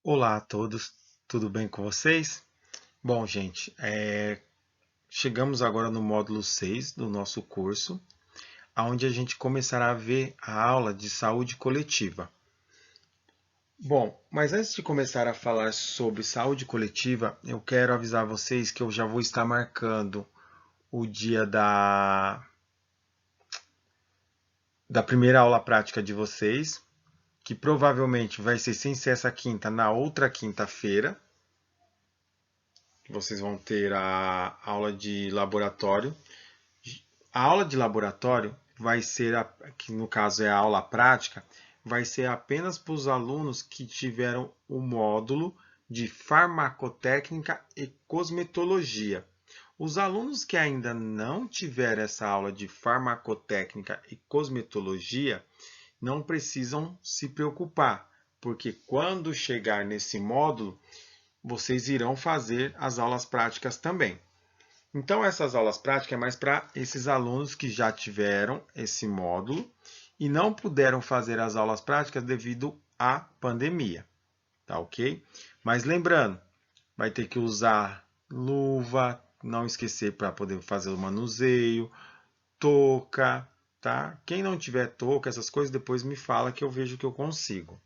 Olá a todos, tudo bem com vocês? Bom, gente, chegamos agora no módulo 6 do nosso curso, onde a gente começará a ver a aula de saúde coletiva. Bom, mas antes de começar a falar sobre saúde coletiva, eu quero avisar vocês que eu já vou estar marcando o dia da primeira aula prática de vocês, que provavelmente vai ser sem ser essa quinta, na outra quinta-feira. Vocês vão ter a aula de laboratório. A aula de laboratório vai ser, que no caso é a aula prática, vai ser apenas para os alunos que tiveram o módulo de farmacotécnica e cosmetologia. Os alunos que ainda não tiveram essa aula de farmacotécnica e cosmetologia não precisam se preocupar, porque quando chegar nesse módulo, vocês irão fazer as aulas práticas também. Então, essas aulas práticas é mais para esses alunos que já tiveram esse módulo e não puderam fazer as aulas práticas devido à pandemia, tá ok? Mas lembrando, vai ter que usar luva, não esquecer para poder fazer o manuseio, touca, tá? Quem não tiver touca, essas coisas, depois me fala que eu vejo que eu consigo,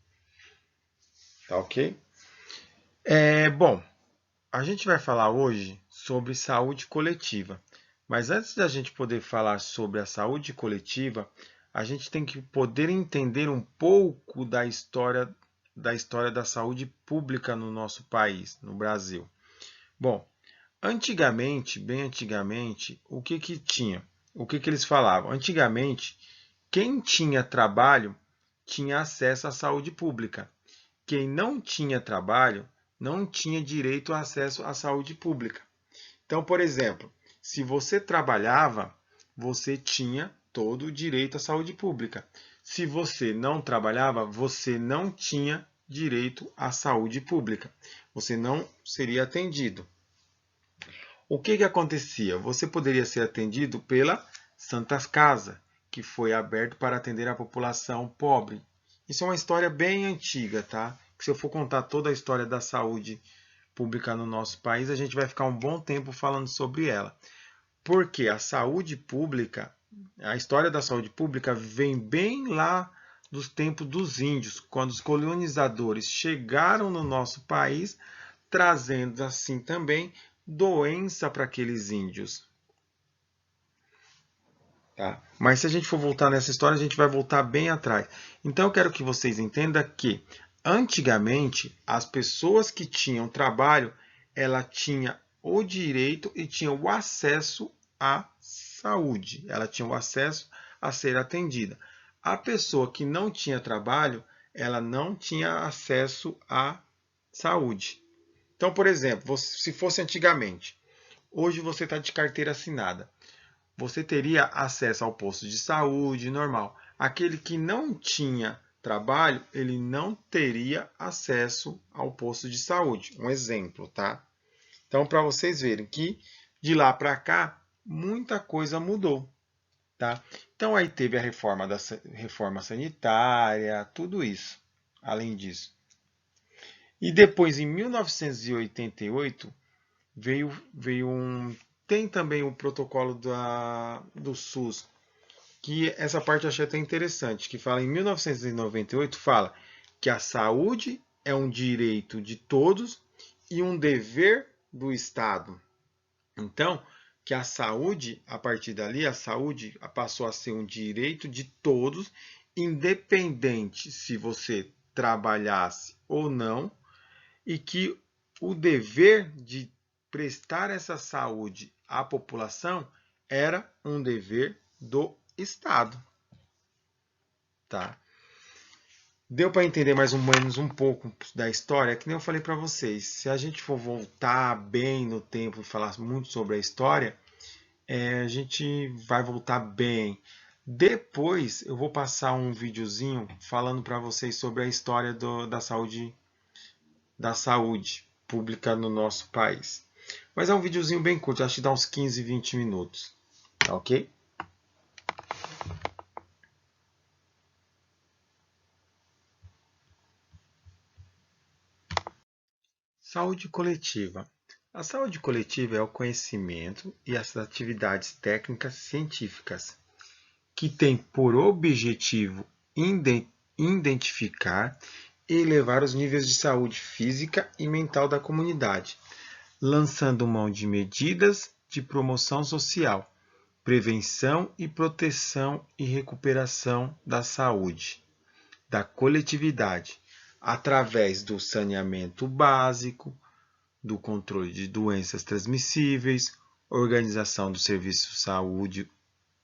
tá ok? Bom, a gente vai falar hoje sobre saúde coletiva. Mas antes da gente poder falar sobre a saúde coletiva, a gente tem que poder entender um pouco da história da saúde pública no nosso país, no Brasil. Bom, antigamente, bem antigamente, o que que tinha? O que que eles falavam? Antigamente, quem tinha trabalho tinha acesso à saúde pública. Quem não tinha trabalho não tinha direito a acesso à saúde pública. Então, por exemplo, se você trabalhava, você tinha todo o direito à saúde pública. Se você não trabalhava, você não tinha direito à saúde pública. Você não seria atendido. O que que acontecia? Você poderia ser atendido pela Santas Casa, que foi aberto para atender a população pobre. Isso é uma história bem antiga, tá? Que se eu for contar toda a história da saúde pública no nosso país, a gente vai ficar um bom tempo falando sobre ela. Porque a saúde pública, a história da saúde pública vem bem lá dos tempos dos índios, quando os colonizadores chegaram no nosso país, trazendo assim também doença para aqueles índios. Tá? Mas se a gente for voltar nessa história, a gente vai voltar bem atrás. Então eu quero que vocês entendam que antigamente as pessoas que tinham trabalho, ela tinha o direito e tinha o acesso à saúde. Ela tinha o acesso a ser atendida. A pessoa que não tinha trabalho, ela não tinha acesso à saúde. Então, por exemplo, se fosse antigamente, hoje você está de carteira assinada. Você teria acesso ao posto de saúde normal. Aquele que não tinha trabalho, ele não teria acesso ao posto de saúde. Um exemplo, tá? Então, para vocês verem que de lá para cá, muita coisa mudou, tá? Então, aí teve a reforma sanitária, tudo isso, além disso. E depois, em 1988, tem também o protocolo do SUS, que essa parte eu achei até interessante, que fala em 1998, fala que a saúde é um direito de todos e um dever do Estado. Então, que a saúde, a partir dali, a saúde passou a ser um direito de todos, independente se você trabalhasse ou não, e que o dever de prestar essa saúde à população era um dever do Estado. Tá? Deu para entender mais ou menos um pouco da história? Que nem eu falei para vocês, se a gente for voltar bem no tempo e falar muito sobre a história, a gente vai voltar bem. Depois eu vou passar um videozinho falando para vocês sobre a história da saúde pública no nosso país. Mas é um videozinho bem curto, acho que dá uns 15, 20 minutos. Tá ok? Saúde coletiva. A saúde coletiva é o conhecimento e as atividades técnicas científicas que têm por objetivo identificar e elevar os níveis de saúde física e mental da comunidade, lançando mão de medidas de promoção social, prevenção e proteção e recuperação da saúde da coletividade, através do saneamento básico, do controle de doenças transmissíveis, organização do serviço de saúde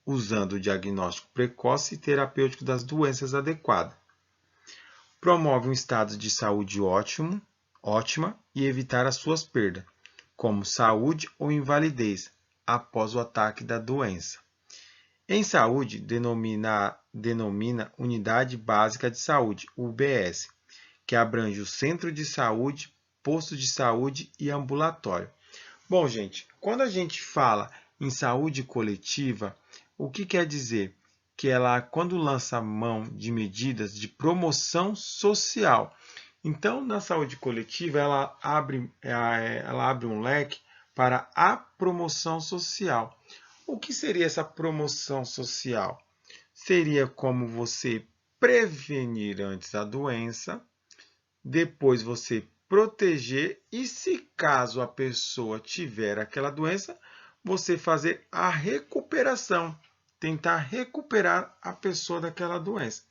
usando o diagnóstico precoce e terapêutico das doenças adequado. Promove um estado de saúde ótima e evitar as suas perdas, como saúde ou invalidez, após o ataque da doença. Em saúde, denomina Unidade Básica de Saúde, UBS, que abrange o centro de saúde, posto de saúde e ambulatório. Bom, gente, quando a gente fala em saúde coletiva, o que quer dizer? Que ela, quando lança mão de medidas de promoção social. Então, na saúde coletiva, ela abre um leque para a promoção social. O que seria essa promoção social? Seria como você prevenir antes a doença, depois você proteger e, se caso a pessoa tiver aquela doença, você fazer a recuperação, tentar recuperar a pessoa daquela doença.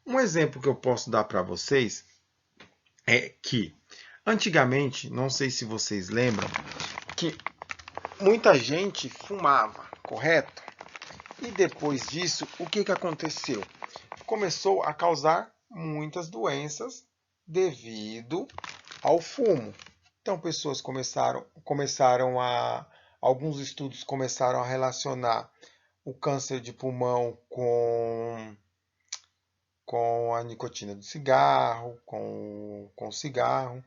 Um exemplo que eu posso dar para vocês é que antigamente, não sei se vocês lembram, que muita gente fumava, correto? E depois disso, o que aconteceu? Começou a causar muitas doenças devido ao fumo. Então, pessoas alguns estudos começaram a relacionar o câncer de pulmão com a nicotina do cigarro, com o cigarro.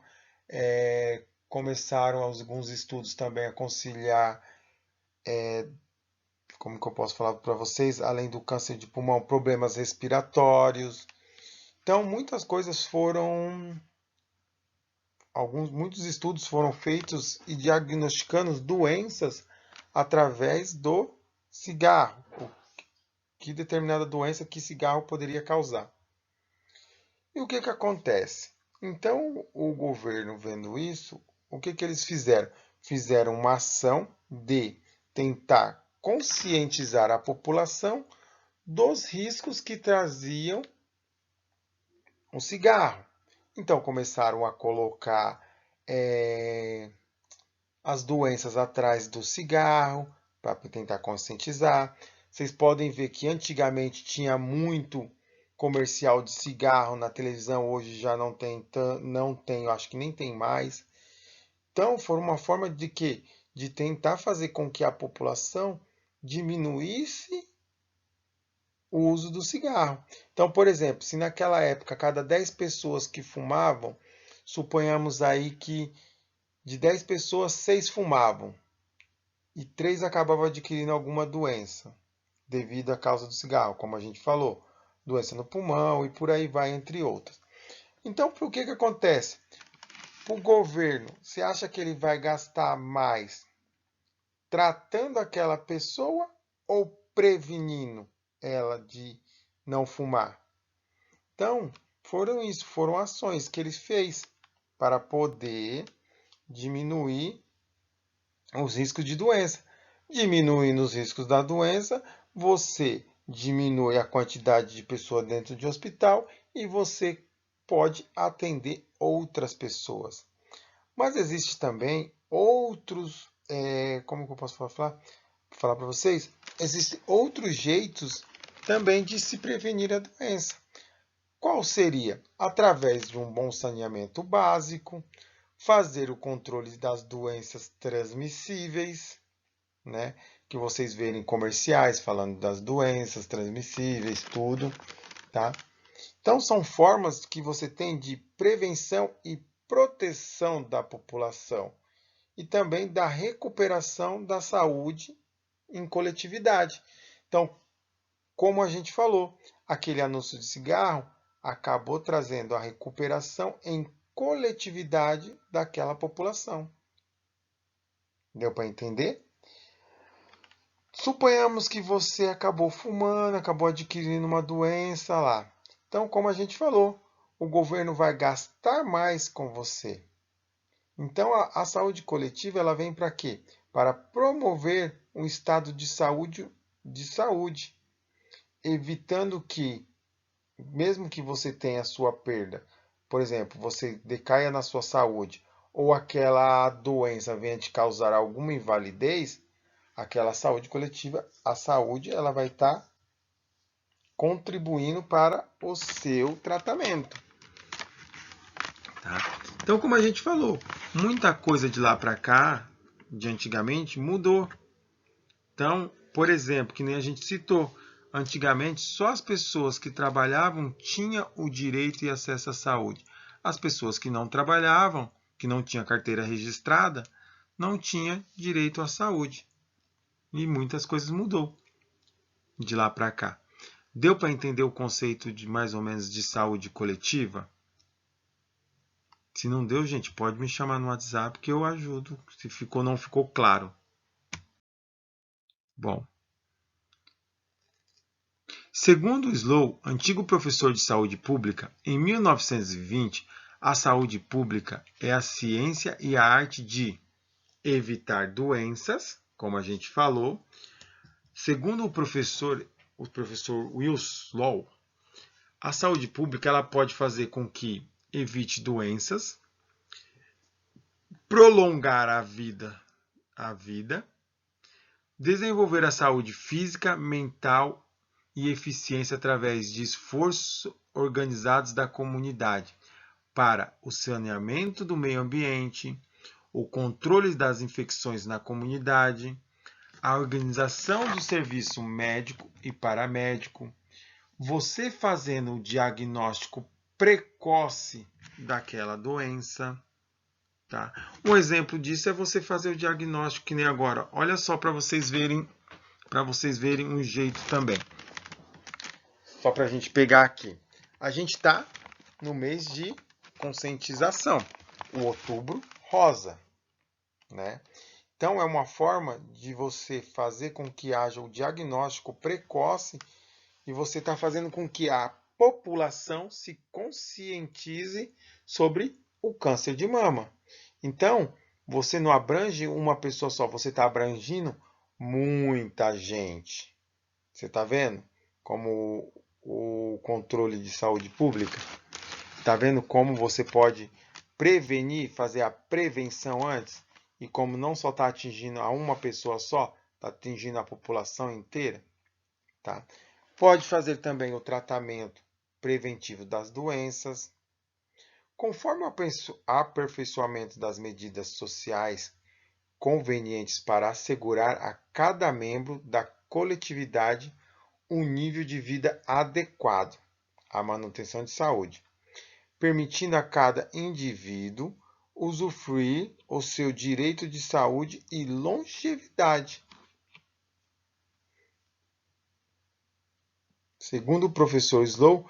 Começaram alguns estudos também a conciliar, como que eu posso falar para vocês, além do câncer de pulmão, problemas respiratórios. Então, muitos estudos foram feitos e diagnosticando doenças através do cigarro, que determinada doença que cigarro poderia causar. E o que acontece? Então, o governo vendo isso, o que eles fizeram? Fizeram uma ação de tentar conscientizar a população dos riscos que traziam o cigarro. Então começaram a colocar as doenças atrás do cigarro para tentar conscientizar. Vocês podem ver que antigamente tinha muito comercial de cigarro na televisão, hoje já não tem, acho que nem tem mais. Então foi uma forma de quê? De tentar fazer com que a população diminuísse o uso do cigarro. Então, por exemplo, se naquela época cada 10 pessoas que fumavam, suponhamos aí que de 10 pessoas, 6 fumavam e 3 acabavam adquirindo alguma doença devido à causa do cigarro, como a gente falou, doença no pulmão e por aí vai, entre outras. Então, o que acontece? O governo, você acha que ele vai gastar mais tratando aquela pessoa ou prevenindo ela de não fumar? Então, foram ações que ele fez para poder diminuir os riscos de doença. Diminuindo os riscos da doença, você diminui a quantidade de pessoas dentro de hospital e você pode atender outras pessoas. Mas existe também outros, como que eu posso falar para vocês? Existem outros jeitos também de se prevenir a doença. Qual seria? Através de um bom saneamento básico, fazer o controle das doenças transmissíveis, né? Que vocês verem comerciais falando das doenças transmissíveis, tudo, tá? Então são formas que você tem de prevenção e proteção da população e também da recuperação da saúde em coletividade. Então, como a gente falou, aquele anúncio de cigarro acabou trazendo a recuperação em coletividade daquela população. Deu para entender? Suponhamos que você acabou fumando, acabou adquirindo uma doença lá. Então, como a gente falou, o governo vai gastar mais com você. Então, a saúde coletiva ela vem para quê? Para promover um estado de saúde, evitando que, mesmo que você tenha a sua perda, por exemplo, você decaia na sua saúde, ou aquela doença venha te causar alguma invalidez, aquela saúde coletiva, a saúde, ela vai estar contribuindo para o seu tratamento. Tá? Então, como a gente falou, muita coisa de lá para cá, de antigamente, mudou. Então, por exemplo, que nem a gente citou, antigamente só as pessoas que trabalhavam tinham o direito e acesso à saúde. As pessoas que não trabalhavam, que não tinham carteira registrada, não tinham direito à saúde. E muitas coisas mudou de lá para cá. Deu para entender o conceito de mais ou menos de saúde coletiva? Se não deu, gente, pode me chamar no WhatsApp que eu ajudo, se ficou não ficou claro. Bom, segundo Slow, antigo professor de saúde pública, em 1920, a saúde pública é a ciência e a arte de evitar doenças, como a gente falou. Segundo o professor Will Slow, a saúde pública ela pode fazer com que evite doenças, prolongar a vida, desenvolver a saúde física, mental e eficiência através de esforços organizados da comunidade para o saneamento do meio ambiente, o controle das infecções na comunidade, a organização do serviço médico e paramédico, você fazendo o diagnóstico precoce daquela doença. Tá? Um exemplo disso é você fazer o diagnóstico que nem agora. Olha só para vocês verem um jeito também. Só para a gente pegar aqui. A gente está no mês de conscientização, o Outubro Rosa, né? Então é uma forma de você fazer com que haja o diagnóstico precoce e você está fazendo com que a população se conscientize sobre o câncer de mama. Então, você não abrange uma pessoa só, você está abrangindo muita gente. Você está vendo como o controle de saúde pública? Está vendo como você pode prevenir, fazer a prevenção antes? E como não só está atingindo a uma pessoa só, está atingindo a população inteira? Tá? Pode fazer também o tratamento preventivo das doenças. Conforme o aperfeiçoamento das medidas sociais convenientes para assegurar a cada membro da coletividade um nível de vida adequado à manutenção de saúde, permitindo a cada indivíduo usufruir o seu direito de saúde e longevidade. Segundo o professor Slow,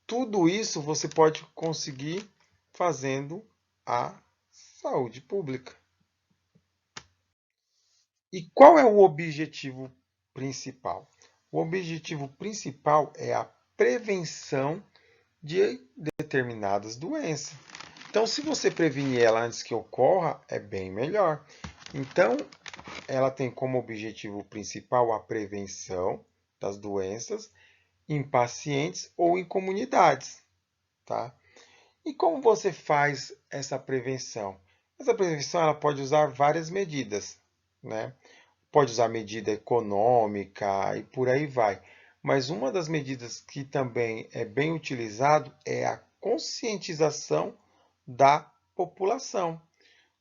tudo isso você pode conseguir fazendo a saúde pública. E qual é o objetivo principal? O objetivo principal é a prevenção de determinadas doenças. Então, se você prevenir ela antes que ocorra, é bem melhor. Então, ela tem como objetivo principal a prevenção das doenças em pacientes ou em comunidades, tá? E como você faz essa prevenção? Essa prevenção ela pode usar várias medidas, né? Pode usar medida econômica e por aí vai. Mas uma das medidas que também é bem utilizado é a conscientização da população.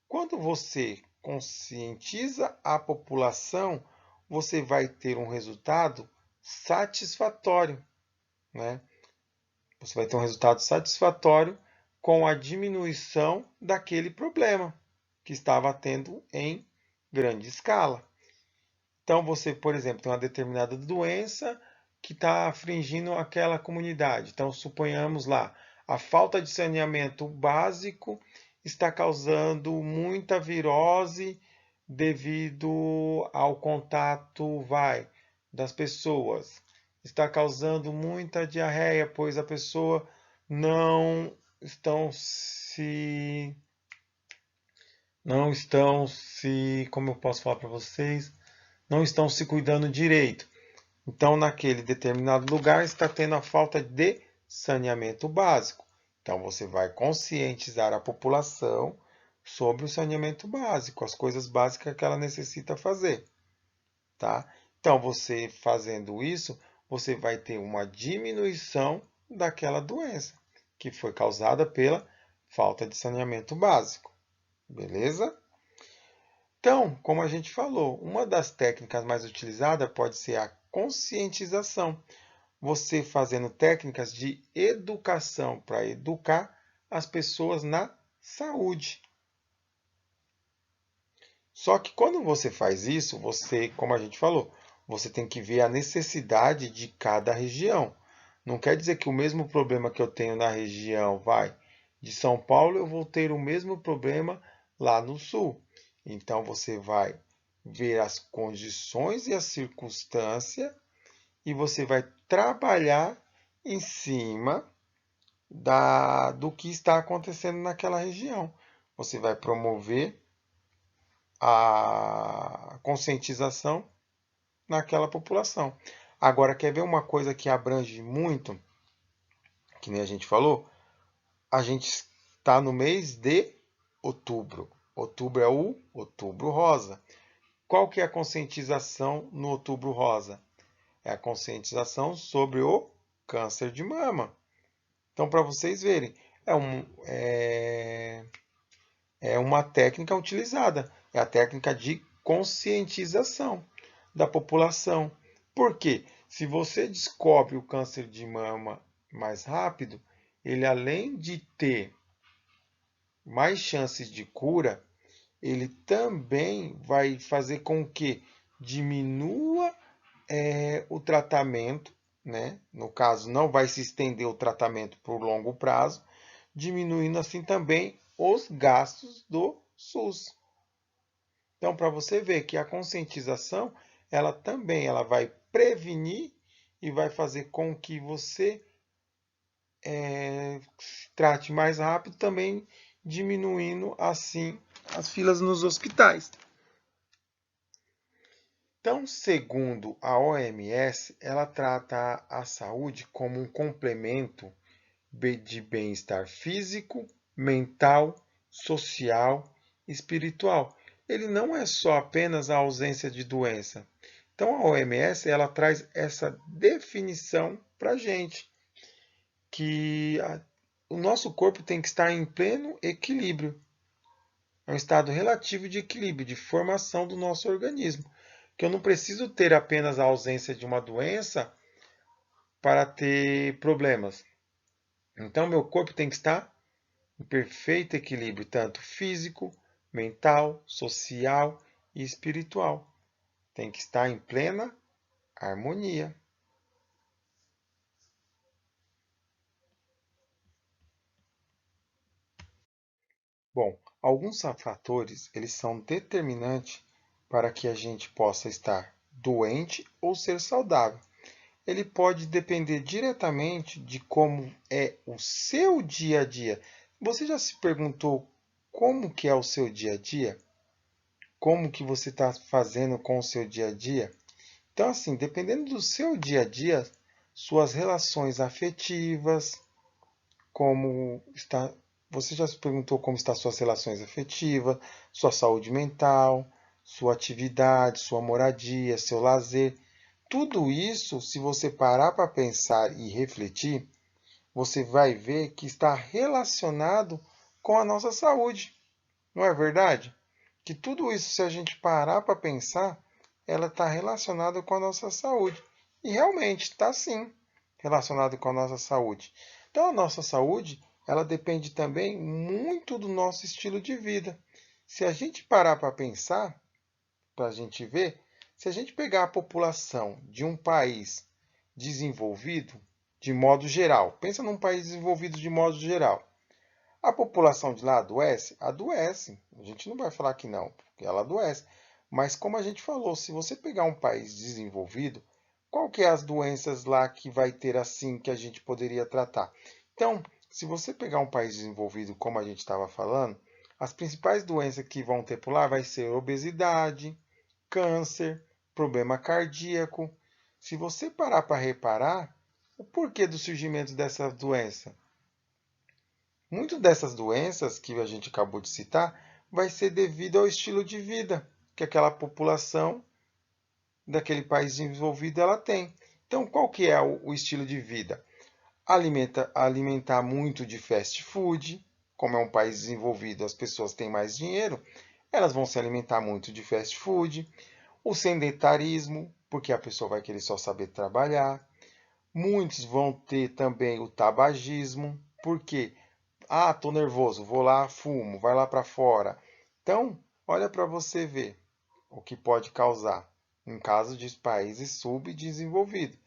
Quando você conscientiza a população, você vai ter um resultado satisfatório, né? Você vai ter um resultado satisfatório com a diminuição daquele problema que estava tendo em grande escala. Então, você, por exemplo, tem uma determinada doença que está afligindo aquela comunidade. Então, suponhamos lá, A falta de saneamento básico está causando muita virose devido ao contato, das pessoas. Está causando muita diarreia, pois a pessoa não estão se como eu posso falar para vocês, não estão se cuidando direito. Então, naquele determinado lugar está tendo a falta de saneamento básico. Então, você vai conscientizar a população sobre o saneamento básico, as coisas básicas que ela necessita fazer, tá? Então, você fazendo isso, você vai ter uma diminuição daquela doença que foi causada pela falta de saneamento básico, beleza? Então, como a gente falou, uma das técnicas mais utilizadas pode ser a conscientização. Você fazendo técnicas de educação para educar as pessoas na saúde. Só que quando você faz isso, você, como a gente falou, você tem que ver a necessidade de cada região. Não quer dizer que o mesmo problema que eu tenho na região, de São Paulo, eu vou ter o mesmo problema lá no sul. Então você vai ver as condições e a circunstância e você vai trabalhar em cima do que está acontecendo naquela região. Você vai promover a conscientização naquela população. Agora, quer ver uma coisa que abrange muito, que nem a gente falou? A gente está no mês de outubro. Outubro é o Outubro Rosa. Qual que é a conscientização no Outubro Rosa? É a conscientização sobre o câncer de mama. Então, para vocês verem, é uma técnica utilizada. É a técnica de conscientização da população. Por quê? Se você descobre o câncer de mama mais rápido, ele além de ter mais chances de cura, ele também vai fazer com que diminua o tratamento, né? No caso, não vai se estender o tratamento por longo prazo, diminuindo assim também os gastos do SUS. Então, para você ver que a conscientização, ela vai prevenir e vai fazer com que você trate mais rápido, também diminuindo assim as filas nos hospitais. Então, segundo a OMS, ela trata a saúde como um complemento de bem-estar físico, mental, social e espiritual. Ele não é só apenas a ausência de doença. Então, a OMS ela traz essa definição para a gente, que o nosso corpo tem que estar em pleno equilíbrio. É um estado relativo de equilíbrio, de formação do nosso organismo. Que eu não preciso ter apenas a ausência de uma doença para ter problemas. Então, meu corpo tem que estar em perfeito equilíbrio, tanto físico, mental, social e espiritual. Tem que estar em plena harmonia. Bom, alguns fatores eles são determinantes para que a gente possa estar doente ou ser saudável. Ele pode depender diretamente de como é o seu dia a dia. Você já se perguntou como que é o seu dia a dia? Como que você está fazendo com o seu dia a dia? Então, assim, dependendo do seu dia a dia, suas relações afetivas, como está. Você já se perguntou como estão suas relações afetivas, sua saúde mental, sua atividade, sua moradia, seu lazer. Tudo isso, se você parar para pensar e refletir, você vai ver que está relacionado com a nossa saúde. Não é verdade? Que tudo isso, se a gente parar para pensar, ela está relacionada com a nossa saúde. E realmente está sim relacionado com a nossa saúde. Então a nossa saúde, ela depende também muito do nosso estilo de vida. Se a gente parar para pensar, para a gente ver, se a gente pegar a população de um país desenvolvido, de modo geral. Pensa num país desenvolvido de modo geral. A população de lá adoece? Adoece. A gente não vai falar que não, porque ela adoece. Mas como a gente falou, se você pegar um país desenvolvido, qual que é as doenças lá que vai ter assim que a gente poderia tratar? Então, se você pegar um país desenvolvido, como a gente estava falando, as principais doenças que vão ter por lá vai ser obesidade, câncer, problema cardíaco. Se você parar para reparar, o porquê do surgimento dessa doença? Muitas dessas doenças que a gente acabou de citar vai ser devido ao estilo de vida que aquela população daquele país desenvolvido ela tem. Então, qual que é o estilo de vida? Alimentar muito de fast food. Como é um país desenvolvido, as pessoas têm mais dinheiro, elas vão se alimentar muito de fast food. O sedentarismo, porque a pessoa vai querer só saber trabalhar. Muitos vão ter também o tabagismo, porque tô nervoso, vou lá, fumo, vai lá para fora. Então, olha para você ver o que pode causar em caso de países subdesenvolvidos.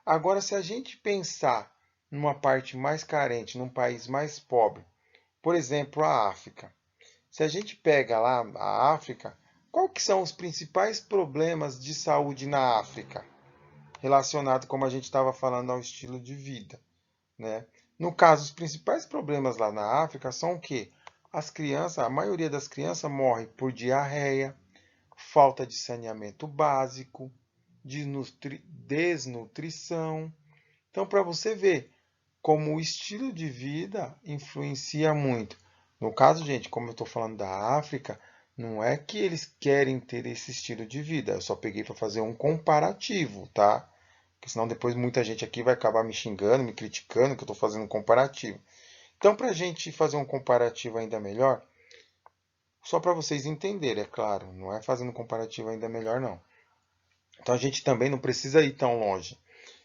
Agora, se a gente pensar numa parte mais carente, num país mais pobre, por exemplo, a África. Se a gente pega lá a África, qual que são os principais problemas de saúde na África? Relacionado, como a gente estava falando, ao estilo de vida, né? No caso, os principais problemas lá na África são o quê? As crianças, a maioria das crianças morre por diarreia, falta de saneamento básico, desnutrição. Então, para você ver como o estilo de vida influencia muito. No caso, gente, como eu estou falando da África, não é que eles querem ter esse estilo de vida. Eu só peguei para fazer um comparativo, tá? Porque senão depois muita gente aqui vai acabar me xingando, me criticando que eu estou fazendo um comparativo. Então, para a gente fazer um comparativo ainda melhor, só para vocês entenderem, é claro, não é fazendo um comparativo ainda melhor, não. Então, a gente também não precisa ir tão longe.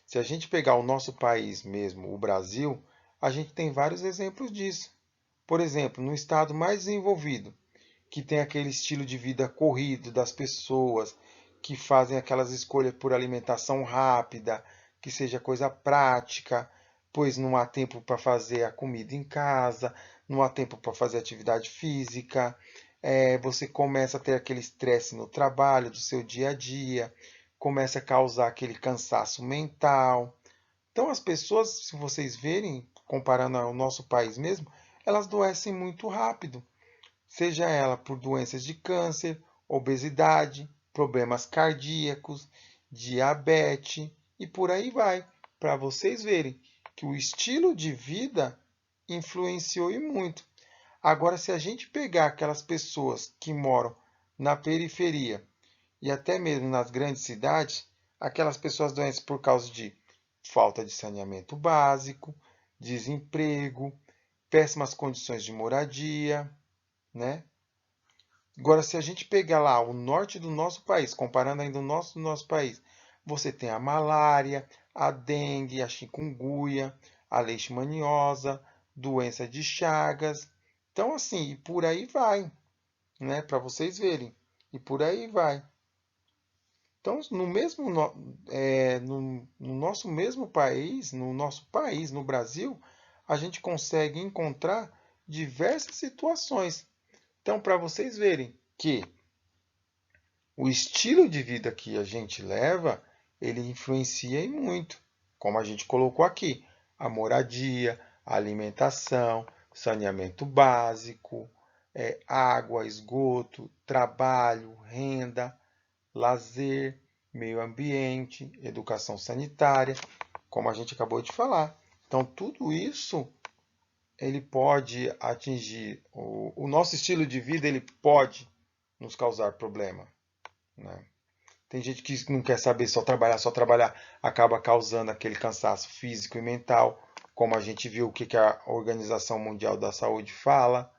Se a gente pegar o nosso país mesmo, o Brasil, a gente tem vários exemplos disso. Por exemplo, no estado mais desenvolvido, que tem aquele estilo de vida corrido das pessoas, que fazem aquelas escolhas por alimentação rápida, que seja coisa prática, pois não há tempo para fazer a comida em casa, não há tempo para fazer atividade física, você começa a ter aquele estresse no trabalho, do seu dia a dia, começa a causar aquele cansaço mental. Então, as pessoas, se vocês verem, comparando ao nosso país mesmo, elas adoecem muito rápido, seja ela por doenças de câncer, obesidade, problemas cardíacos, diabetes e por aí vai, para vocês verem que o estilo de vida influenciou e muito. Agora, se a gente pegar aquelas pessoas que moram na periferia e até mesmo nas grandes cidades, aquelas pessoas doentes por causa de falta de saneamento básico, desemprego, péssimas condições de moradia, né? Agora, se a gente pegar lá o norte do nosso país, comparando ainda o nosso país, você tem a malária, a dengue, a chikungunya, a leishmaniose, doença de Chagas. Então, assim, e por aí vai, né? Para vocês verem. E por aí vai. Então, no nosso mesmo país, no Brasil, a gente consegue encontrar diversas situações. Então, para vocês verem que o estilo de vida que a gente leva, ele influencia em muito, como a gente colocou aqui, a moradia, a alimentação, saneamento básico, água, esgoto, trabalho, renda, lazer, meio ambiente, educação sanitária, como a gente acabou de falar. Então, tudo isso ele pode atingir o nosso estilo de vida, ele pode nos causar problema, né? Tem gente que não quer saber só trabalhar, acaba causando aquele cansaço físico e mental, como a gente viu o que a Organização Mundial da Saúde fala,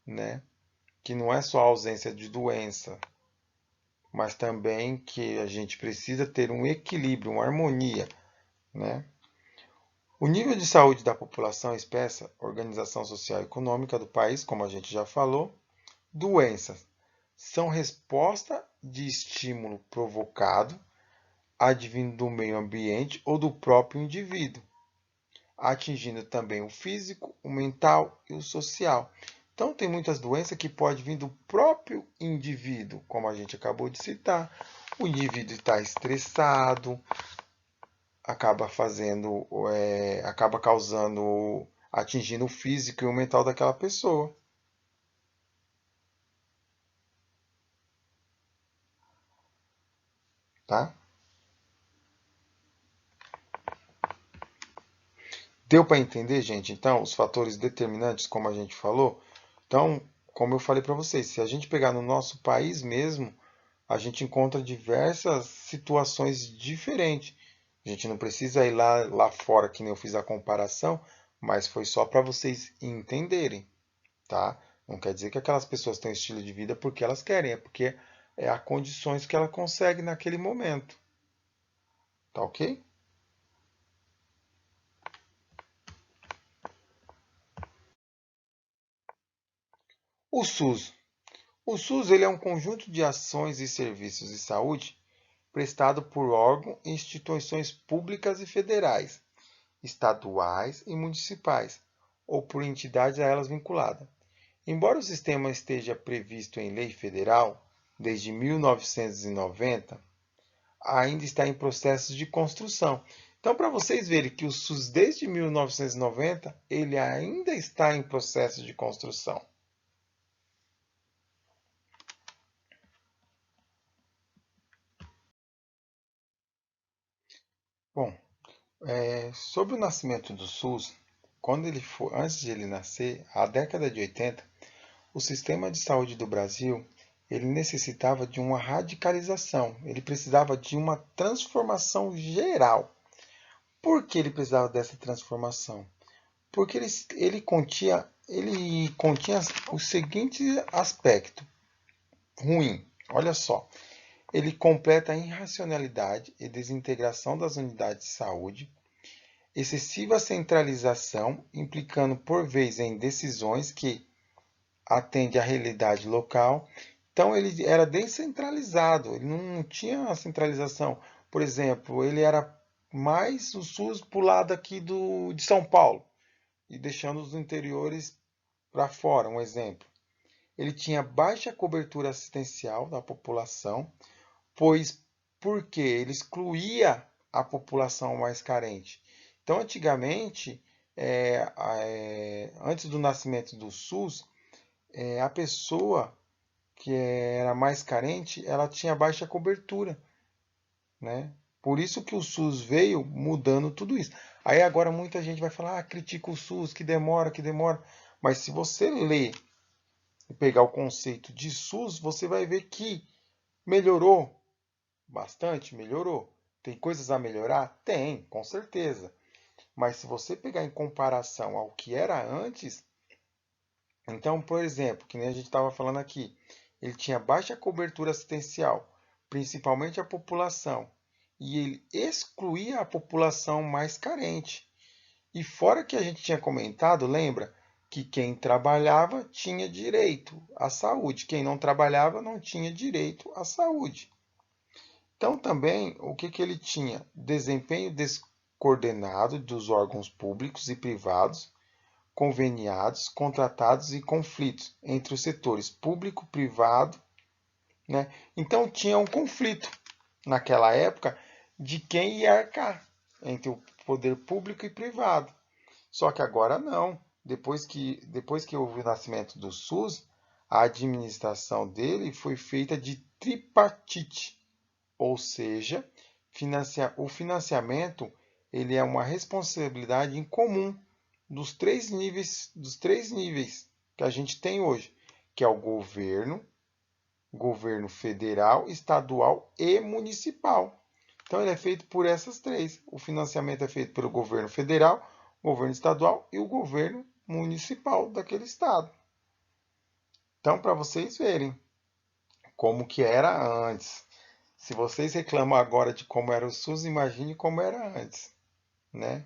né? Que não é só a ausência de doença, mas também que a gente precisa ter um equilíbrio, uma harmonia, né? O nível de saúde da população expressa a organização social e econômica do país, como a gente já falou. Doenças são resposta de estímulo provocado, advindo do meio ambiente ou do próprio indivíduo. atingindo também o físico, o mental e o social. Então, tem muitas doenças que podem vir do próprio indivíduo, como a gente acabou de citar. O indivíduo está estressado, acaba causando, atingindo o físico e o mental daquela pessoa, tá? Deu para entender, gente? Então, os fatores determinantes, como a gente falou. Então, como eu falei para vocês, se a gente pegar no nosso país mesmo, a gente encontra diversas situações diferentes. A gente não precisa ir lá fora, que nem eu fiz a comparação, mas foi só para vocês entenderem, tá? Não quer dizer que aquelas pessoas têm um estilo de vida porque elas querem, é porque é as condições que ela consegue naquele momento, tá ok? O SUS. O SUS ele é um conjunto de ações e serviços de saúde prestado por órgãos e instituições públicas e federais, estaduais e municipais, ou por entidades a elas vinculadas. Embora o sistema esteja previsto em lei federal desde 1990, ainda está em processo de construção. Então, para vocês verem que o SUS desde 1990, ele ainda está em processo de construção. Bom, sobre o nascimento do SUS, antes de ele nascer, a década de 80, o sistema de saúde do Brasil, ele necessitava de uma radicalização, ele precisava de uma transformação geral. Por que ele precisava dessa transformação? Porque ele continha o seguinte aspecto ruim. Olha só, ele completa a irracionalidade e desintegração das unidades de saúde, excessiva centralização, implicando por vezes em decisões que atendem à realidade local. Então ele era descentralizado, ele não tinha a centralização. Por exemplo, ele era mais o SUS para o lado aqui de São Paulo e deixando os interiores para fora, um exemplo. Ele tinha baixa cobertura assistencial da população, pois porque ele excluía a população mais carente. Então, antigamente, antes do nascimento do SUS, a pessoa que era mais carente, ela tinha baixa cobertura, né? Por isso que o SUS veio mudando tudo isso. Aí agora muita gente vai falar, critica o SUS, que demora, que demora. Mas se você ler e pegar o conceito de SUS, você vai ver que melhorou bastante, melhorou. Tem coisas a melhorar? Tem, com certeza. Mas se você pegar em comparação ao que era antes, então, por exemplo, que nem a gente estava falando aqui, ele tinha baixa cobertura assistencial, principalmente a população, e ele excluía a população mais carente. E fora que a gente tinha comentado, lembra que quem trabalhava tinha direito à saúde, quem não trabalhava não tinha direito à saúde. Então, também, o que ele tinha? Desempenho descoordenado dos órgãos públicos e privados, conveniados, contratados e conflitos entre os setores público e privado, né? Então, tinha um conflito naquela época de quem ia arcar entre o poder público e privado. Só que agora não. Depois que houve o nascimento do SUS, a administração dele foi feita de tripartite, ou seja, o financiamento ele é uma responsabilidade em comum dos três níveis que a gente tem hoje, que é o governo federal, estadual e municipal. Então ele é feito por essas três. O financiamento é feito pelo governo federal, governo estadual e o governo municipal daquele estado. Então, para vocês verem como que era antes. Se vocês reclamam agora de como era o SUS, imagine como era antes, né?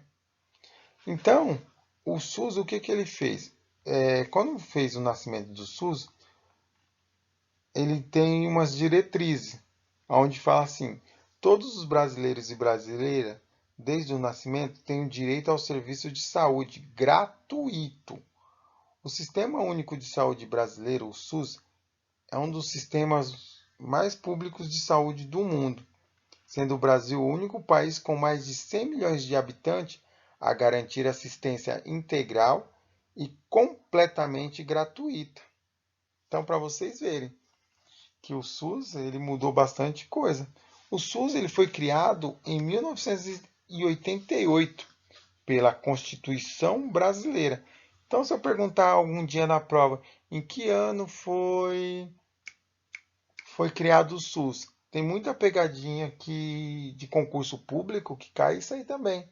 Então, o SUS, o que ele fez? Quando fez o nascimento do SUS, ele tem umas diretrizes, onde fala assim: todos os brasileiros e brasileiras desde o nascimento, têm o direito ao serviço de saúde gratuito. O Sistema Único de Saúde brasileiro, o SUS, é um dos sistemas mais públicos de saúde do mundo, sendo o Brasil o único país com mais de 100 milhões de habitantes a garantir assistência integral e completamente gratuita. Então, para vocês verem que o SUS ele mudou bastante coisa. O SUS ele foi criado em 1988 pela Constituição Brasileira. Então, se eu perguntar algum dia na prova em que ano foi criado o SUS, tem muita pegadinha de concurso público que cai isso aí também.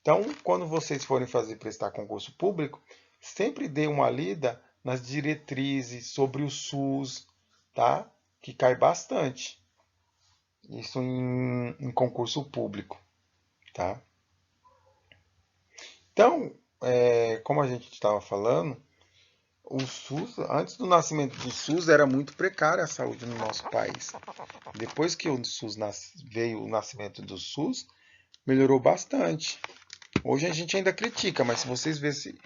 Então, quando vocês forem prestar concurso público, sempre dê uma lida nas diretrizes sobre o SUS, tá? Que cai bastante. Isso em concurso público, tá? Então, como a gente estava falando, o SUS, antes do nascimento do SUS, era muito precária a saúde no nosso país. Depois que o SUS veio o nascimento do SUS, melhorou bastante. Hoje a gente ainda critica, mas se vocês verem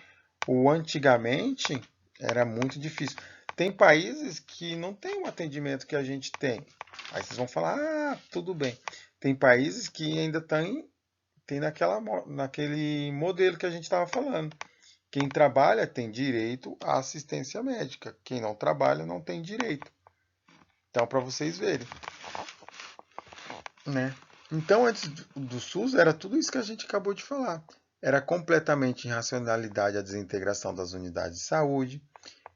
o antigamente, era muito difícil. Tem países que não tem o atendimento que a gente tem. Aí vocês vão falar, tudo bem. Tem países que ainda tem naquele modelo que a gente estava falando. Quem trabalha tem direito à assistência médica. Quem não trabalha não tem direito. Então, para vocês verem. Né? Então, antes do SUS, era tudo isso que a gente acabou de falar. Era completamente irracionalidade a desintegração das unidades de saúde,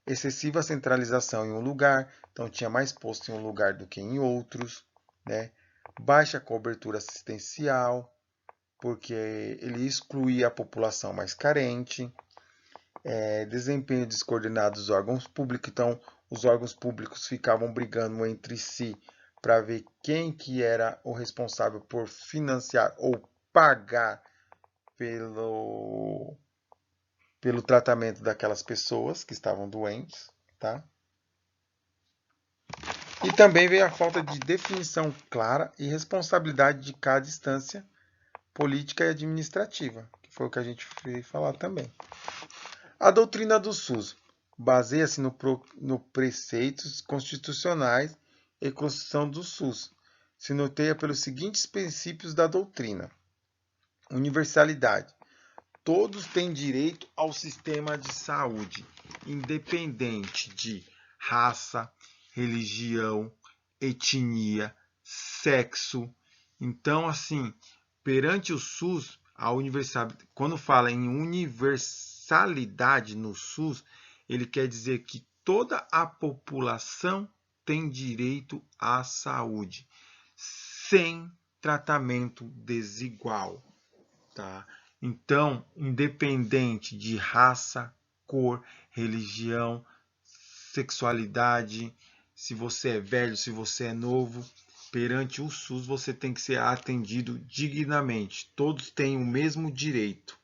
excessiva centralização em um lugar, então tinha mais posto em um lugar do que em outros, né? Baixa cobertura assistencial, porque ele excluía a população mais carente, desempenho descoordenado dos órgãos públicos, então os órgãos públicos ficavam brigando entre si para ver quem que era o responsável por financiar ou pagar pelo tratamento daquelas pessoas que estavam doentes, tá? E também veio a falta de definição clara e responsabilidade de cada instância política e administrativa, que foi o que a gente veio falar também. A doutrina do SUS baseia-se no preceitos constitucionais e Constituição do SUS. Se norteia pelos seguintes princípios da doutrina: universalidade. Todos têm direito ao sistema de saúde, independente de raça, religião, etnia, sexo. Então, assim, perante o SUS, quando fala em universalidade no SUS, ele quer dizer que toda a população tem direito à saúde, sem tratamento desigual, tá? Então, independente de raça, cor, religião, sexualidade, se você é velho, se você é novo, perante o SUS você tem que ser atendido dignamente. Todos têm o mesmo direito.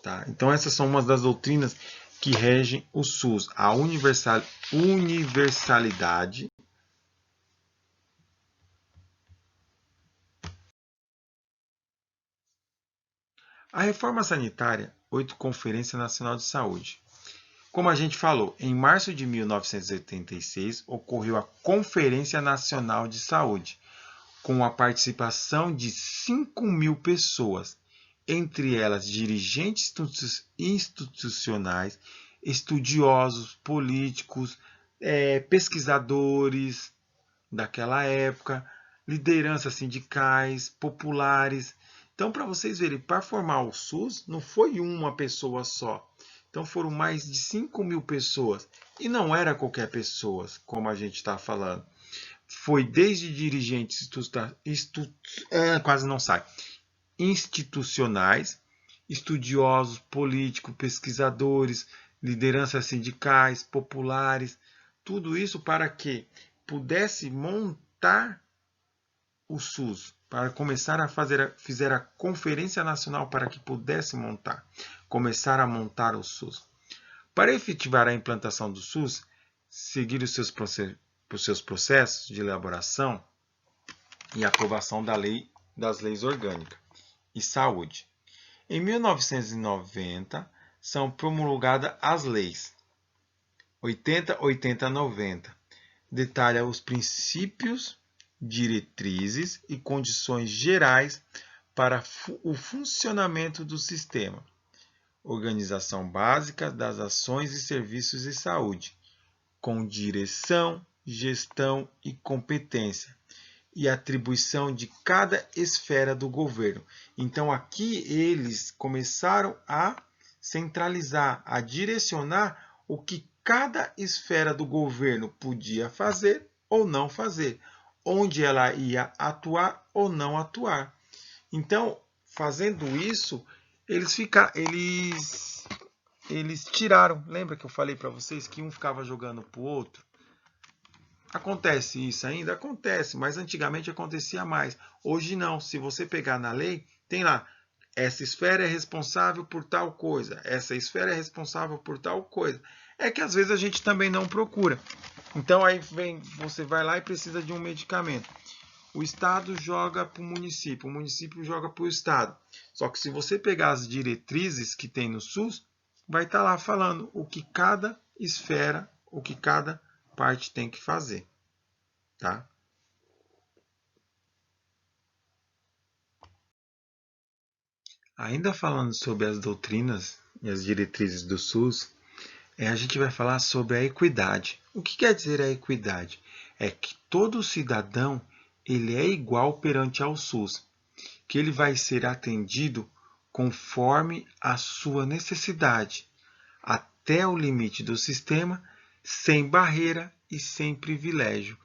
Tá? Então, essas são umas das doutrinas que regem o SUS. A universalidade. A reforma sanitária, 8 Conferência Nacional de Saúde. Como a gente falou, em março de 1986 ocorreu a Conferência Nacional de Saúde, com a participação de 5.000 pessoas, entre elas dirigentes institucionais, estudiosos, políticos, pesquisadores daquela época, lideranças sindicais, populares. Então, para vocês verem, para formar o SUS, não foi uma pessoa só. Então, foram mais de 5.000 pessoas. E não era qualquer pessoa, como a gente está falando. Foi desde dirigentes quase não sai, institucionais, estudiosos, políticos, pesquisadores, lideranças sindicais, populares, tudo isso para que pudesse montar o SUS, para começar a fizer a Conferência Nacional para que pudesse começar a montar o SUS. Para efetivar a implantação do SUS, seguir os seus processos de elaboração e aprovação das leis orgânicas. e Saúde. Em 1990, são promulgadas as leis 80-80-90. Detalha os princípios, diretrizes e condições gerais para o funcionamento do sistema. Organização básica das ações e serviços de saúde, com direção, gestão e competência, e atribuição de cada esfera do governo. Então, aqui eles começaram a centralizar, a direcionar o que cada esfera do governo podia fazer ou não fazer, onde ela ia atuar ou não atuar. Então, fazendo isso, eles tiraram. Lembra que eu falei para vocês que um ficava jogando para o outro? Acontece isso ainda? Acontece, mas antigamente acontecia mais. Hoje não. Se você pegar na lei, tem lá, essa esfera é responsável por tal coisa, essa esfera é responsável por tal coisa. É que às vezes a gente também não procura. Então aí você vai lá e precisa de um medicamento. O Estado joga para o município joga para o Estado. Só que se você pegar as diretrizes que tem no SUS, vai estar lá falando o que cada esfera, o que cada parte tem que fazer, tá? Ainda falando sobre as doutrinas e as diretrizes do SUS, a gente vai falar sobre a equidade. O que quer dizer a equidade? É que todo cidadão ele é igual perante ao SUS, que ele vai ser atendido conforme a sua necessidade, até o limite do sistema, sem barreira e sem privilégio.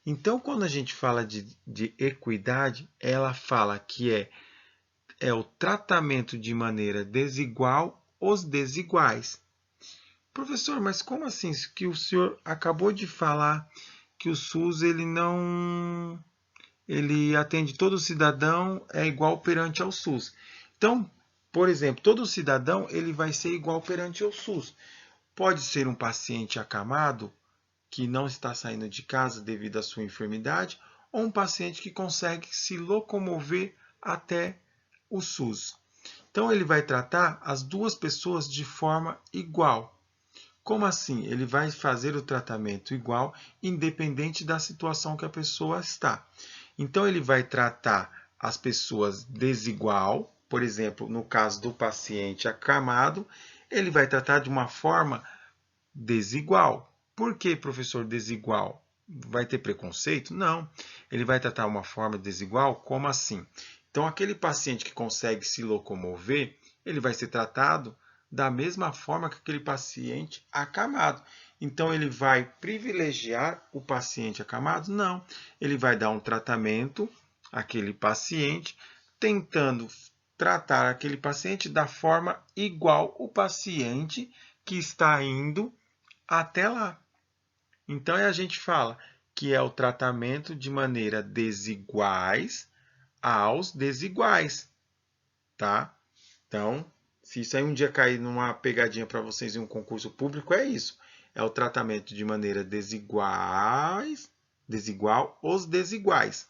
Então, quando a gente fala de equidade, ela fala que é o tratamento de maneira desigual os desiguais. Professor, mas como assim? Que o senhor acabou de falar que o SUS ele atende todo cidadão, é igual perante ao SUS. Então, por exemplo, todo cidadão ele vai ser igual perante ao SUS. Pode ser um paciente acamado que não está saindo de casa devido à sua enfermidade, ou um paciente que consegue se locomover até o SUS. Então, ele vai tratar as duas pessoas de forma igual. Como assim? Ele vai fazer o tratamento igual, independente da situação que a pessoa está. Então, ele vai tratar as pessoas desigual, por exemplo, no caso do paciente acamado, ele vai tratar de uma forma desigual. Por que, professor, desigual? Vai ter preconceito? Não. Ele vai tratar uma forma desigual? Como assim? Então, aquele paciente que consegue se locomover, ele vai ser tratado da mesma forma que aquele paciente acamado. Então, ele vai privilegiar o paciente acamado? Não. Ele vai dar um tratamento àquele paciente, tentando tratar aquele paciente da forma igual o paciente que está indo até lá. Então, a gente fala que é o tratamento de maneira desiguais aos desiguais, tá? Então, se isso aí um dia cair numa pegadinha para vocês em um concurso público, é isso. É o tratamento de maneira desigual os desiguais,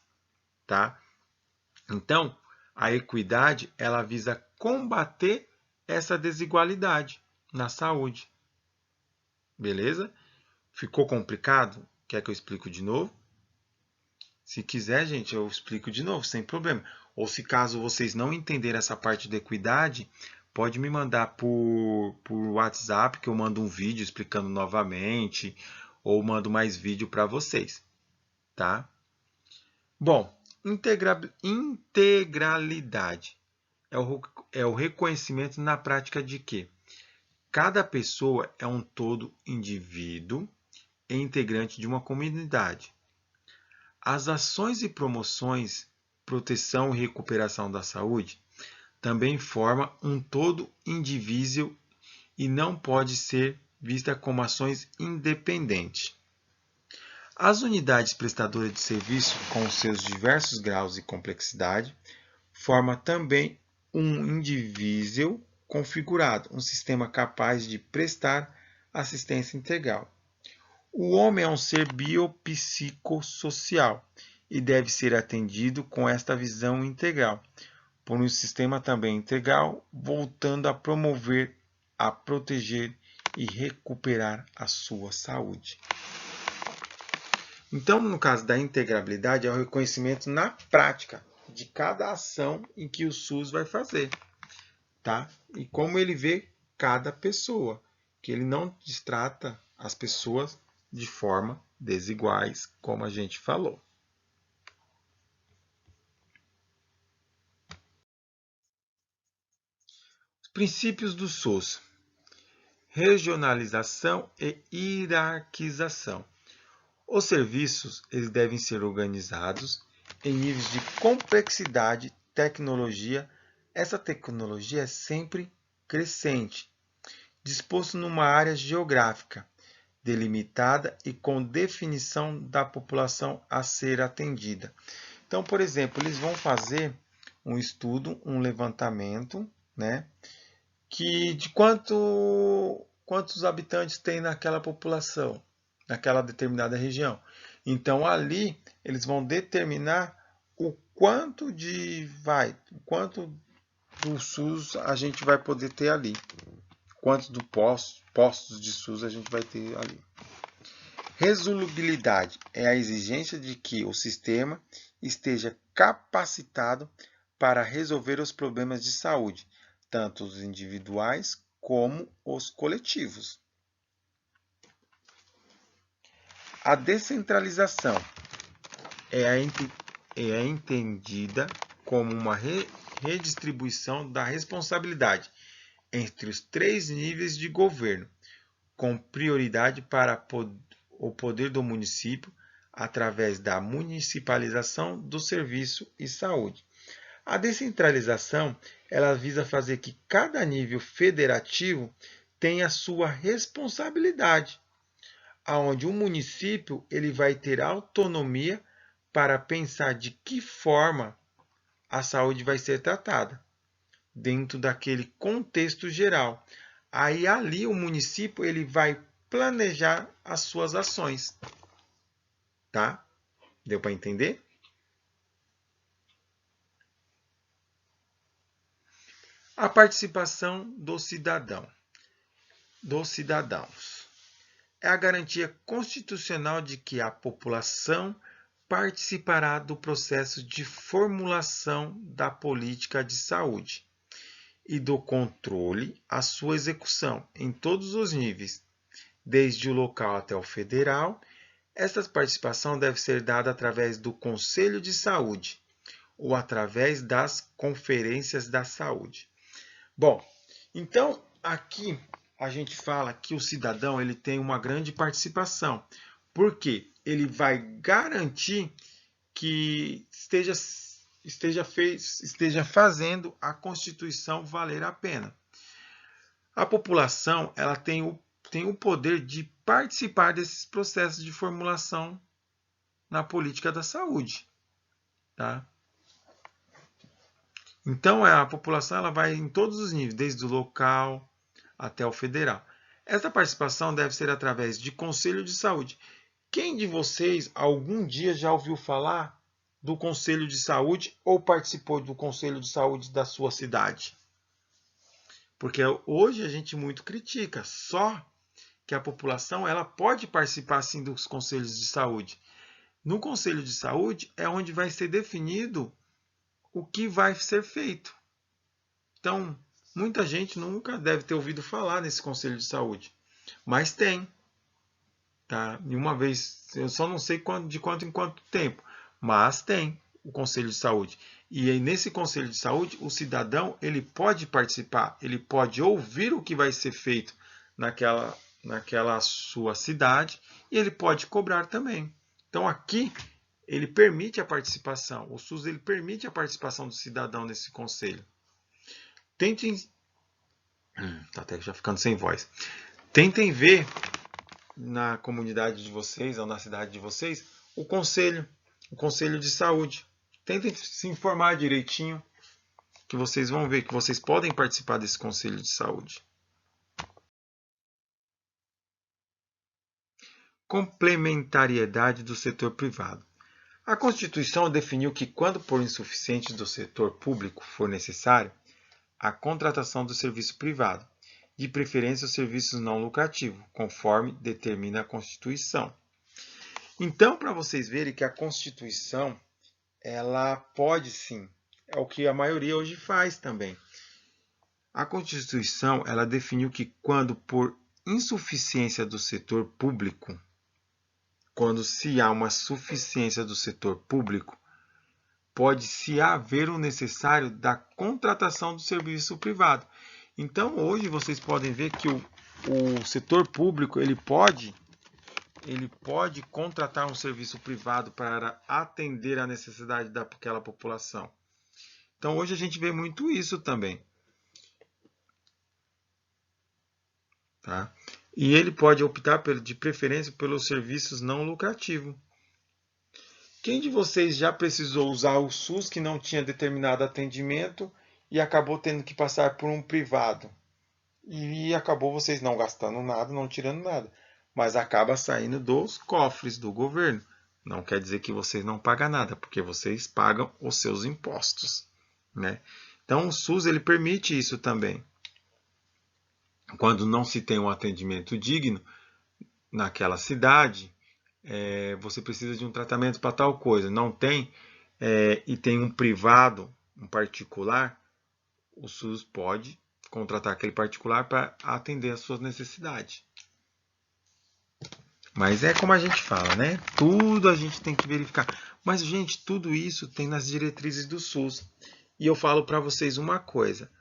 tá? Então, a equidade, ela visa combater essa desigualdade na saúde. Beleza? Ficou complicado? Quer que eu explique de novo? Se quiser, gente, eu explico de novo, sem problema. Ou se caso vocês não entenderem essa parte da equidade, pode me mandar por WhatsApp, que eu mando um vídeo explicando novamente, ou mando mais vídeo para vocês, tá? Bom, integralidade é o reconhecimento na prática de que cada pessoa é um todo indivíduo e integrante de uma comunidade. As ações e promoções, proteção e recuperação da saúde também formam um todo indivível e não pode ser vista como ações independentes. As unidades prestadoras de serviço, com seus diversos graus de complexidade, formam também um indivível configurado, um sistema capaz de prestar assistência integral. O homem é um ser biopsicossocial e deve ser atendido com esta visão integral. por um sistema também integral, voltando a promover, a proteger e recuperar a sua saúde. Então, no caso da integrabilidade, é o reconhecimento na prática de cada ação em que o SUS vai fazer, tá? E como ele vê cada pessoa, que ele não trata as pessoas de forma desiguais, como a gente falou. Os princípios do SUS: regionalização e hierarquização. Os serviços eles devem ser organizados em níveis de complexidade, tecnologia. Essa tecnologia é sempre crescente, disposto numa área geográfica delimitada e com definição da população a ser atendida. Então, por exemplo, eles vão fazer um estudo, um levantamento, né, que de quantos habitantes tem naquela população, naquela determinada região. Então, ali eles vão determinar o quanto do SUS a gente vai poder ter ali. Quantos postos de SUS a gente vai ter ali. Resolubilidade é a exigência de que o sistema esteja capacitado para resolver os problemas de saúde, tanto os individuais como os coletivos. A descentralização é entendida como uma redistribuição da responsabilidade entre os 3 níveis de governo, com prioridade para o poder do município através da municipalização do serviço e saúde. A descentralização ela visa fazer que cada nível federativo tenha a sua responsabilidade, aonde o município ele vai ter autonomia para pensar de que forma a saúde vai ser tratada dentro daquele contexto geral. Aí ali o município ele vai planejar as suas ações. Tá? Deu para entender? A participação do cidadão, dos cidadãos. É a garantia constitucional de que a população participará do processo de formulação da política de saúde e do controle à sua execução em todos os níveis, desde o local até o federal. Essa participação deve ser dada através do Conselho de Saúde ou através das conferências da saúde. Bom, então aqui a gente fala que o cidadão ele tem uma grande participação, porque ele vai garantir que esteja fazendo a Constituição valer a pena. A população ela tem o poder de participar desses processos de formulação na política da saúde. Tá? Então, a população ela vai em todos os níveis, desde o local até o federal. Essa participação deve ser através de Conselho de Saúde. Quem de vocês algum dia já ouviu falar do Conselho de Saúde ou participou do Conselho de Saúde da sua cidade? Porque hoje a gente muito critica, só que a população ela pode participar sim dos conselhos de saúde. No Conselho de Saúde é onde vai ser definido o que vai ser feito. Então, muita gente nunca deve ter ouvido falar nesse Conselho de Saúde, mas tem. Tá? E uma vez, eu só não sei de quanto em quanto tempo, mas tem o Conselho de Saúde. E aí, nesse Conselho de Saúde, o cidadão ele pode participar, ele pode ouvir o que vai ser feito naquela sua cidade e ele pode cobrar também. Então, aqui, ele permite a participação. O SUS ele permite a participação do cidadão nesse conselho. Tentem... Tá até já ficando sem voz. Tentem ver na comunidade de vocês ou na cidade de vocês o conselho de saúde. Tentem se informar direitinho, que vocês vão ver que vocês podem participar desse conselho de saúde. Complementariedade do setor privado. A Constituição definiu que, quando por insuficientes do setor público for necessário, a contratação do serviço privado, de preferência os serviços não lucrativos, conforme determina a Constituição. Então, para vocês verem que a Constituição, ela pode sim, é o que a maioria hoje faz também. A Constituição, ela definiu que quando por insuficiência do setor público, quando se há uma suficiência do setor público, pode-se haver o necessário da contratação do serviço privado. Então, hoje vocês podem ver que o setor público ele pode contratar um serviço privado para atender a necessidade daquela população. Então, hoje a gente vê muito isso também. Tá? E ele pode optar, de preferência, pelos serviços não lucrativos. Quem de vocês já precisou usar o SUS que não tinha determinado atendimento e acabou tendo que passar por um privado? E acabou vocês não gastando nada, não tirando nada, mas acaba saindo dos cofres do governo. Não quer dizer que vocês não pagam nada, porque vocês pagam os seus impostos, né? Então o SUS ele permite isso também. Quando não se tem um atendimento digno naquela cidade, você precisa de um tratamento para tal coisa, não tem, e tem um privado, um particular, o SUS pode contratar aquele particular para atender às suas necessidades. Mas é como a gente fala, né? Tudo a gente tem que verificar. Mas, gente, tudo isso tem nas diretrizes do SUS. E eu falo para vocês uma coisa.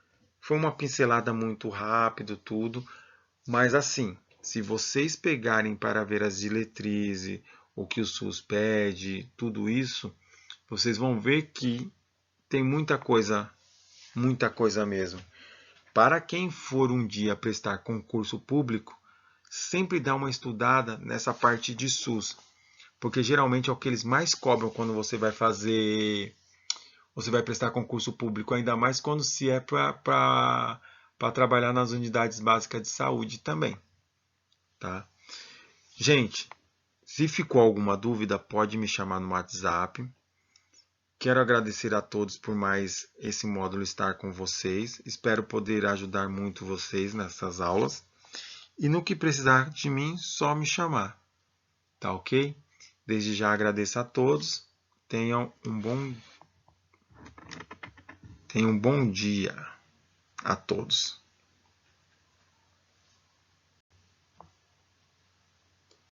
Foi uma pincelada muito rápido, tudo. Mas, assim, se vocês pegarem para ver as diretrizes, o que o SUS pede, tudo isso, vocês vão ver que tem muita coisa mesmo. Para quem for um dia prestar concurso público, sempre dá uma estudada nessa parte de SUS, porque geralmente é o que eles mais cobram quando você vai prestar concurso público, ainda mais quando se é para trabalhar nas unidades básicas de saúde também, tá? Gente, se ficou alguma dúvida, pode me chamar no WhatsApp. Quero agradecer a todos por mais esse módulo estar com vocês. Espero poder ajudar muito vocês nessas aulas. E no que precisar de mim, só me chamar. Tá ok? Desde já agradeço a todos. Tenham um bom dia a todos.